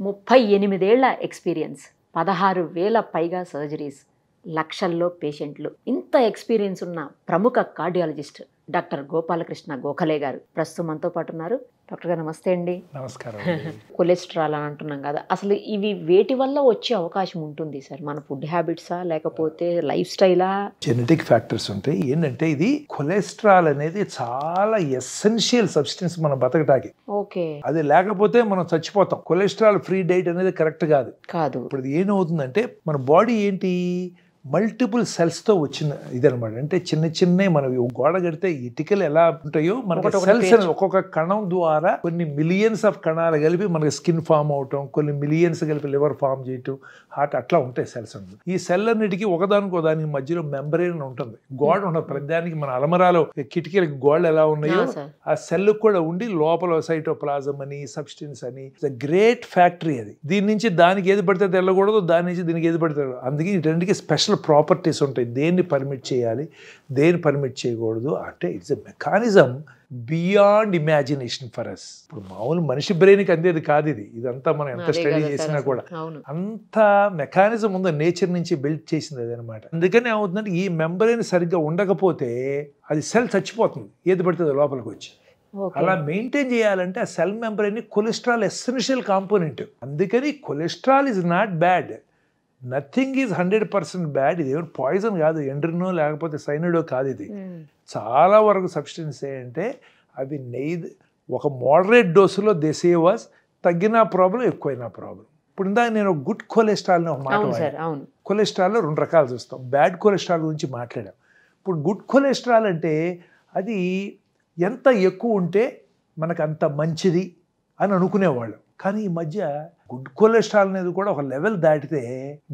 38 ఏళ్ల ఎక్స్పీరియన్స్, 16,000 పైగా సర్జరీస్, లక్షల్లో పేషెంట్లు. ఇంత ఎక్స్పీరియన్స్ ఉన్న ప్రముఖ కార్డియాలజిస్ట్ డాక్టర్ గోపాలకృష్ణ గోఖలే గారు ప్రస్తుతం మనతో పాటు ఉన్నారు. డాక్టర్ గారు నమస్తే అండి. నమస్కారం. కొలెస్ట్రాల్ అని అంటున్నాం కదా, అసలు ఇవి వేటి వల్ల వచ్చే అవకాశం ఉంటుంది సార్? మన ఫుడ్ హ్యాబిట్సా లేకపోతే లైఫ్ స్టైలా? జెనెటిక్ ఫ్యాక్టర్స్ ఉంటాయి. ఏంటంటే ఇది కొలెస్ట్రాల్ అనేది చాలా ఎసెన్షియల్ సబ్స్టెన్స్ మన బతకటానికి. ఓకే. అది లేకపోతే మనం చచ్చిపోతాం. కొలెస్ట్రాల్ ఫ్రీ డైట్ అనేది కరెక్ట్ కాదు. ఇప్పుడు ఏమవుతుందంటే మన బాడీ ఏంటి, మల్టిపుల్ సెల్స్తో వచ్చిన ఇదనమాట. అంటే చిన్న చిన్న మనం గోడ కడితే ఇటుకలు ఎలా ఉంటాయో మనకి సెల్స్ ఒక్కొక్క కణం ద్వారా కొన్ని మిలియన్స్ ఆఫ్ కణాలు కలిపి మనకి స్కిన్ ఫామ్ అవటం, కొన్ని మిలియన్స్ కలిపి లివర్ ఫామ్ చేయటం, హార్ట్, అట్లా ఉంటాయి సెల్స్ ఉంటుంది. ఈ సెల్ అన్నిటికీ ఒకదానికి దానికి మధ్యలో మెంబ్రేన్ ఉంటుంది, గోడ ఉండదు. ప్రతిదానికి మన అలమరాలో కిటికీలకి గోడలు ఎలా ఉన్నాయో ఆ సెల్ కూడా ఉండి లోపల సైటోప్లాజం అని సబ్స్టెన్స్ అని గ్రేట్ ఫ్యాక్టరీ అది. దీని నుంచి దానికి ఏది పడితే వెళ్ళకూడదు, దాని నుంచి దీనికి ఏది పడితే. అందుకే ఈ రెండుకి స్పెషల్ ప్రాపర్టీస్ ఉంటాయి. దేన్ని పర్మిట్ చేయాలి, దేన్ని పర్మిట్ చేయకూడదు అంటే it's a mechanism beyond imagination for us. ఇప్పుడు మామూలు మనిషి బ్రెయిన్కి అందేది కాదు ఇది. ఇదంతా మనం ఎంత స్టడీ చేసినా కూడా అంత మెకానిజం ఉందో, నేచర్ నుంచి బిల్డ్ చేసింది అది అనమాట. అందుకని ఏమవుతుందంటే ఈ మెంబ్రెయిన్ సరిగ్గా ఉండకపోతే అది సెల్ చచ్చిపోతుంది, ఏది పడుతుంది లోపలికి వచ్చి. అలా మెయింటైన్ చేయాలంటే ఆ cell membrane cholesterol essential component. అందుకని cholesterol is not bad, nothing is 100% bad. ఇది ఏమైనా పాయిజన్ కాదు, ఎండ్రినో లేకపోతే సైనడో కాదు. ఇది చాలా వరకు సబ్స్టెన్స్ ఏంటంటే అవి ఒక మోడరేట్ డోసులో దే సేవ్ అస్, తగ్గిన ప్రాబ్లం ఎక్కువైనా ప్రాబ్లం. ఇప్పుడు ఇందాక నేను గుడ్ కొలెస్ట్రాల్ అని ఒక మాట వాడాను. కొలెస్ట్రాల్లో 2 రకాలు చూస్తాం. బ్యాడ్ కొలెస్ట్రాల్ గురించి మాట్లాడాం. ఇప్పుడు గుడ్ కొలెస్ట్రాల్ అంటే అది ఎంత ఎక్కువ ఉంటే మనకు అంత మంచిది అని అనుకునేవాళ్ళం. కానీ ఈ మధ్య గుడ్ కొలెస్ట్రాల్ అనేది కూడా ఒక లెవెల్ దాటితే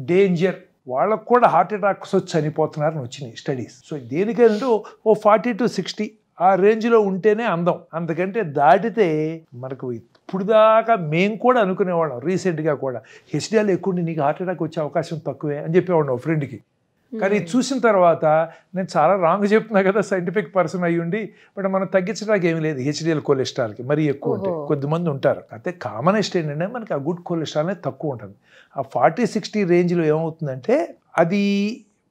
డేంజర్, వాళ్ళకు కూడా హార్ట్ అటాక్స్ వచ్చి చనిపోతున్నారని వచ్చినాయి స్టడీస్. సో దేనికంటే ఓ 40 to 60 ఆ రేంజ్లో ఉంటేనే అందం. అందుకంటే దాటితే మనకు ఇప్పుడు దాకా మేము కూడా అనుకునేవాళ్ళం, రీసెంట్గా కూడా హెచ్డిఎల్ ఎక్కువ ఉండి నీకు హార్ట్ అటాక్ వచ్చే అవకాశం తక్కువే అని చెప్పేవాళ్ళం ఒక ఫ్రెండ్కి. కానీ చూసిన తర్వాత నేను చాలా రాంగ్ చెప్తున్నా కదా, సైంటిఫిక్ పర్సన్ అయ్యుండి, బట్ మనం తగ్గించడానికి ఏమీ లేదు హెచ్డిఎల్ కొలెస్ట్రాల్కి. మరీ ఎక్కువ ఉంటే కొద్దిమంది ఉంటారు. అయితే కామనెస్ట్ ఏంటంటే మనకి ఆ గుడ్ కొలెస్ట్రాల్ అనేది తక్కువ ఉంటుంది. ఆ 40-60 రేంజ్లో ఏమవుతుందంటే అది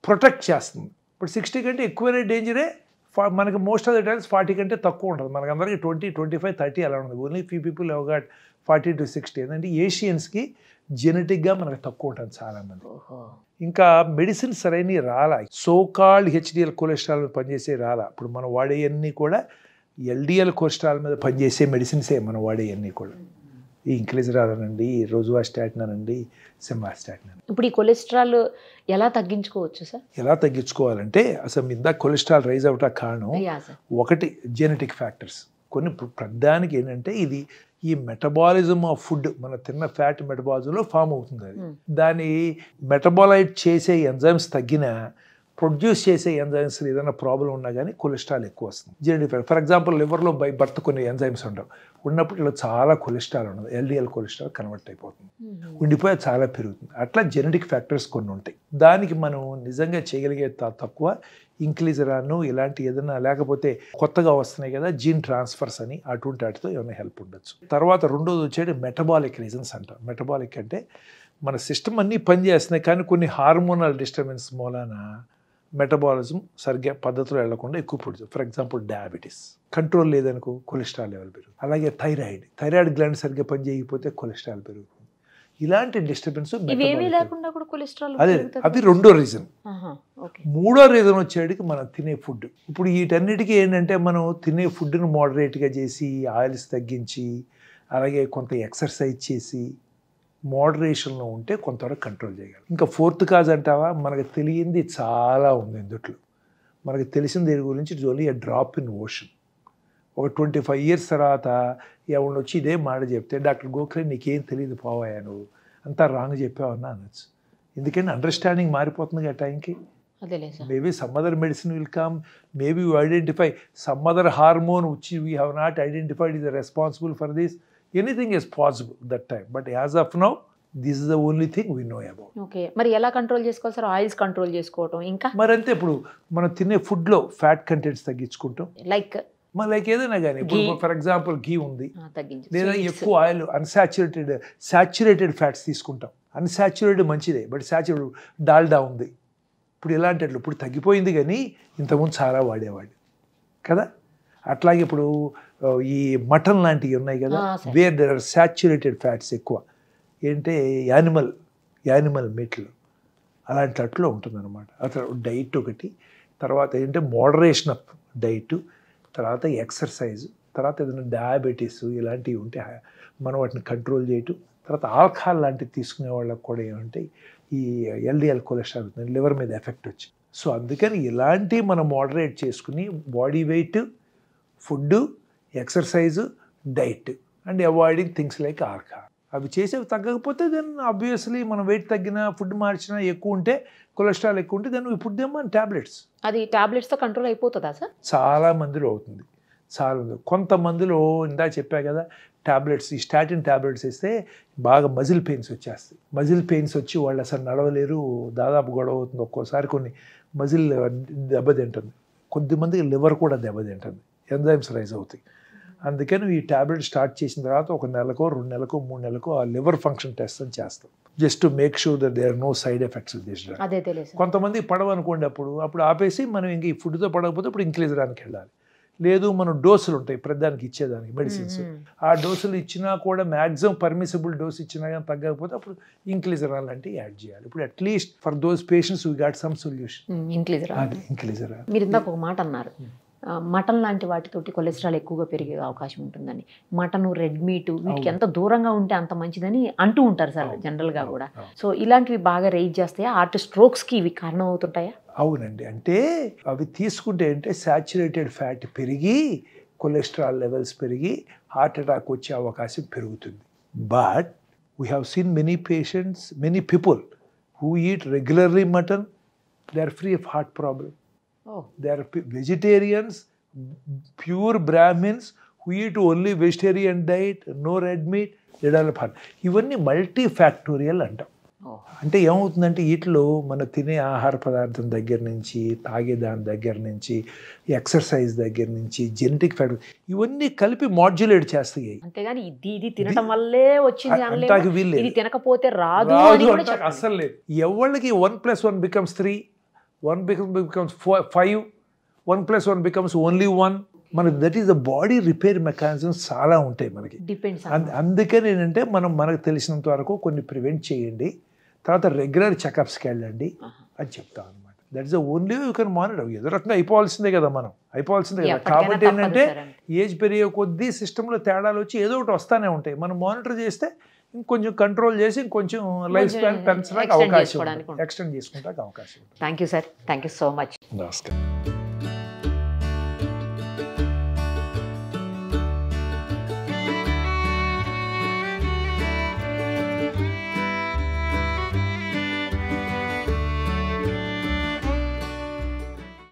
ప్రొటెక్ట్ చేస్తుంది. ఇప్పుడు 60 కంటే ఎక్కువనే డేంజరే. మనకి మోస్ట్ ఆఫ్ ద టైమ్స్ 40 కంటే తక్కువ ఉంటుంది. మనకి అందరికీ 20, 25, 30 అలా ఉంటుంది. Only few people have got 40 to 60. ఏంటంటే ఏషియన్స్కి జెనెటిక్గా మనకు తక్కువ ఉంటుంది చాలామంది. ఇంకా మెడిసిన్ సరైన రాలా, సోకాల్డ్ హెచ్డిఎల్ కొలెస్ట్రాల్ మీద పనిచేసే రాలా. ఇప్పుడు మనం వాడేవన్నీ కూడా ఎల్డిఎల్ కొలెస్ట్రాల్ మీద పనిచేసే మెడిసిన్సే మనం వాడేవన్నీ కూడా. ఈ ఇంక్లిజరాల్ అనండి, రోజువాస్టాటిన్ అనండి, సెమాస్టాటిన్ అని. ఇప్పుడు ఈ కొలెస్ట్రాల్ ఎలా తగ్గించుకోవచ్చు సార్? ఎలా తగ్గించుకోవాలంటే అసలు ఇందాక కొలెస్ట్రాల్ రైజ్ అవటానికి కారణం ఒకటి జెనెటిక్ ఫ్యాక్టర్స్. కొన్ని ప్రధానికి ఏంటంటే ఇది ఈ మెటబాలిజం ఆఫ్ ఫుడ్, మన తిన్న ఫ్యాట్ మెటబాలిజంలో ఫామ్ అవుతుంది. అది దాని మెటబాలైట్ చేసే ఎంజైమ్స్ తగ్గిన, ప్రొడ్యూస్ చేసే ఎంజైమ్స్ ఏదైనా ప్రాబ్లం ఉన్నా కానీ కొలెస్ట్రాల్ ఎక్కువ వస్తుంది. Genetic factor. ఫర్ ఎగ్జాంపుల్ లివర్లో బై బర్త్ కొన్ని ఎంజైమ్స్ ఉండవు, ఉన్నప్పుడు ఇలా చాలా కొలెస్ట్రాల్ ఉండదు, ఎల్డిఎల్ కొలెస్ట్రాల్ కన్వర్ట్ అయిపోతుంది, ఉండిపోయి చాలా పెరుగుతుంది. అట్లా జెనెటిక్ ఫ్యాక్టర్స్ కొన్ని ఉంటాయి. దానికి మనం నిజంగా చేయగలిగే తక్కువ ఇంక్లిజరాను ఇలాంటి ఏదైనా, లేకపోతే కొత్తగా వస్తున్నాయి కదా జీన్ ట్రాన్స్ఫర్స్ అని, అటువంటి వాటితో ఏమైనా హెల్ప్ ఉండొచ్చు. తర్వాత రెండోది వచ్చేది మెటబాలిక్ రీజన్స్ అంటారు. మెటబాలిక్ అంటే మన సిస్టమ్ అన్నీ పనిచేస్తున్నాయి కానీ కొన్ని హార్మోనల్ డిస్టర్బెన్స్ మూలాన మెటబాలిజం సరిగ్గా పద్ధతిలో వెళ్లకుండా ఎక్కువ produce. For example diabetes control లేదనుకో కొలెస్ట్రాల్ లెవెల్ పెరుగుతుంది. అలాగే థైరాయిడ్ గ్లాండ్ సరిగ్గా పనిచేయకపోతే కొలెస్ట్రాల్ పెరుగుతుంది. ఇలాంటి డిస్టర్బెన్స్ అదే, అది రెండో రీజన్. మూడో రీజన్ వచ్చేటికి మనం తినే ఫుడ్. ఇప్పుడు వీటన్నిటికీ ఏంటంటే మనం తినే ఫుడ్ని మోడరేట్గా చేసి, ఆయిల్స్ తగ్గించి, అలాగే కొంత ఎక్సర్సైజ్ చేసి మోడరేషన్లో ఉంటే కొంతవరకు కంట్రోల్ చేయగలం. ఇంకా ఫోర్త్ కాజ్ అంటావా, మనకు తెలియంది చాలా ఉంది ఇందుట్లో. మనకు తెలిసిన దీని గురించి only a drop in ocean. ఒక 25 years తర్వాత ఎవరు వచ్చి ఇదే మాట చెప్తే, డాక్టర్ గోఖలే నీకేం తెలియదు పోవాయా, నువ్వు అంతా రాంగ్ చెప్పావన్నా అనొచ్చు. ఎందుకంటే అండర్స్టాండింగ్ మారిపోతుంది ఆ టైంకి. Maybe some other medicine will come, maybe you identify some other hormone which we have not identified is responsible for this. Anything is possible that time, but as of now this is the only thing we know about. Okay, మరి ఎలా control చేసుకోవాలి sir? Oils control చేసుకోవటం, ఇంకా మరి అంతే. ఇప్పుడు మనం తినే ఫుడ్ లో ఫ్యాట్ కంటెంట్స్ తగ్గించుకుంటాం. లైక్ మన లైక్ ఏదైనా కానీ ఇప్పుడు ఫర్ ఎగ్జాంపుల్ ఘీ ఉంది, తగ్గించు. లేదా ఎక్కువ ఆయిల్ సాచురేటెడ్ ఫ్యాట్స్ తీసుకుంటాం. అన్సాచురేటెడ్ మంచిదే, బట్ సాచురేటెడ్ డాల్డా ఉంది ఇప్పుడు ఇలాంటి ఇప్పుడు తగ్గిపోయింది, కానీ ఇంతకుముందు చాలా వాడేవాడు కదా. అట్లాగే ఇప్పుడు ఈ మటన్ లాంటివి ఉన్నాయి కదా, where there are saturated fats ఎక్కువ, ఏంటంటే యానిమల్ మీట్లు అలాంటి అట్లో ఉంటుందన్నమాట. అసలు డైట్ ఒకటి, తర్వాత ఏంటంటే మోడరేషన్ ఆఫ్ డైట్, తర్వాత ఎక్సర్సైజ్, తర్వాత ఏదైనా డయాబెటీస్ ఇలాంటివి ఉంటే మనం వాటిని కంట్రోల్ చేయటం, తర్వాత ఆల్కహాల్ లాంటివి తీసుకునే వాళ్ళకి కూడా ఏమంటే ఈ ఎల్డిఎల్ కొలెస్ట్రాల్ లివర్ మీద ఎఫెక్ట్ వచ్చి. సో అందుకని ఇలాంటివి మనం మోడరేట్ చేసుకుని body weight, food, exercise, diet and avoiding things like alcohol, అవి చేసేవి తగ్గకపోతే దెన్ ఆబ్వియస్లీ మనం వెయిట్ తగ్గినా, ఫుడ్ మార్చినా, ఎక్కువ ఉంటే కొలెస్ట్రాల్ ఎక్కువ ఉంటే దెన్ ఇప్పుడు దేమో టాబ్లెట్స్. అది టాబ్లెట్స్తో కంట్రోల్ అయిపోతుందా సార్? చాలా మందిలో అవుతుంది, చాలా కొంతమందిలో ఇందా చెప్పా కదా టాబ్లెట్స్, ఈ స్టాటిన్ టాబ్లెట్స్ ఇస్తే బాగా మజిల్ పెయిన్స్ వచ్చేస్తాయి. మజిల్ పెయిన్స్ వచ్చి వాళ్ళు అసలు నడవలేరు, దాదాపు గొడవ అవుతుంది. ఒక్కోసారి కొన్ని మజిల్ దెబ్బతింటుంది, కొద్దిమందికి లివర్ కూడా దెబ్బతింటుంది, ఎంజైమ్స్ రైజ్ అవుతాయి. అందుకని ఈ టాబ్లెట్ స్టార్ట్ చేసిన తర్వాత 1 నెలకో 2 నెలకో 3 నెలకో ఆ లివర్ ఫంక్షన్ టెస్ట్ అని చేస్తాం, just to make sure that there are no side effects this drug. అదే తెలియదు. కొంతమంది పడవనుకోండి, అప్పుడు ఆపేసి మనం ఇంక ఈ ఫుడ్తో పడకపోతే ఇప్పుడు ఇంక్లీజరానికి వెళ్ళాలి. లేదు మనం డోసులు ఉంటాయి ప్రతిదానికి ఇచ్చేదానికి మెడిసిన్స్, ఆ డోసులు ఇచ్చినా కూడా మ్యాక్సిమం పర్మిసిబుల్ డోస్ ఇచ్చినా కానీ తగ్గకపోతే అప్పుడు ఇంక్లీజరాన్ లాంటివి యాడ్ చేయాలి. ఇప్పుడు at least for those patients we got some solution. Inclisiran. మీరు ఇందాక ఒక మాట అన్నారు, మటన్ లాంటి వాటితోటి కొలెస్ట్రాల్ ఎక్కువగా పెరిగే అవకాశం ఉంటుందని. మటన్, రెడ్ మీట్ వీటికి ఎంత దూరంగా ఉంటే అంత మంచిదని అంటూ ఉంటారు సార్ జనరల్గా కూడా. సో ఇలాంటివి బాగా రైజ్ చేస్తాయా? హార్ట్ స్ట్రోక్స్కి ఇవి కారణం అవుతుంటాయా? అవునండి, అంటే అవి తీసుకుంటే అంటే సాచురేటెడ్ ఫ్యాట్ పెరిగి కొలెస్ట్రాల్ లెవెల్స్ పెరిగి హార్ట్ అటాక్ వచ్చే అవకాశం పెరుగుతుంది. But we have seen many people who eat regularly mutton, they are free of heart problem. They are vegetarians, pure Brahmins who eat only vegetarian diet, no red meat, they develop heart. ఇవన్నీ multifactorial అంటాం. అంటే ఏమవుతుందంటే వీటిలో మన తినే ఆహార పదార్థం దగ్గర నుంచి, తాగే దాని దగ్గర నుంచి, ఎక్సర్సైజ్ దగ్గర నుంచి, జెనెటిక్ ఫ్యాక్టర్ ఇవన్నీ కలిపి మాడ్యులేట్ చేస్తాయి. అంతేగాని ఇది తినడం వల్లే వచ్చింది అంటాకి వీళ్ళు, ఇది తినకపోతే రాదు అస్సలు లేదు. ఎవరికి 1 + 1 becomes 3, 1 becomes 5, 1 + 1 becomes only 1. మనకి that is the body repair mechanisms చాలా ఉంటాయి మనకి. అందుకని ఏంటంటే మనకు తెలిసినంత వరకు కొన్ని ప్రివెంట్ చేయండి, తర్వాత రెగ్యులర్ చెకప్స్కి వెళ్ళండి అని చెప్తాం అనమాట. That is the only you can monitor. ఏదో రకంగా అయిపోవాల్సిందే కదా, అయిపోవాల్సిందే కదా. కాబట్టి ఏంటంటే ఏజ్ పెరిగే కొద్దీ సిస్టంలో తేడాలు వచ్చి ఏదో ఒకటి వస్తూనే ఉంటాయి. మనం మానిటర్ చేస్తే ఇంకొంచెం కంట్రోల్ చేసి ఇంకొంచెం లైఫ్ స్పాన్ పెంచడానికి అవకాశం, ఎక్స్టెండ్ చేసుకుంటానికి అవకాశం. Thank you sir, thank you so much. నమస్కారం.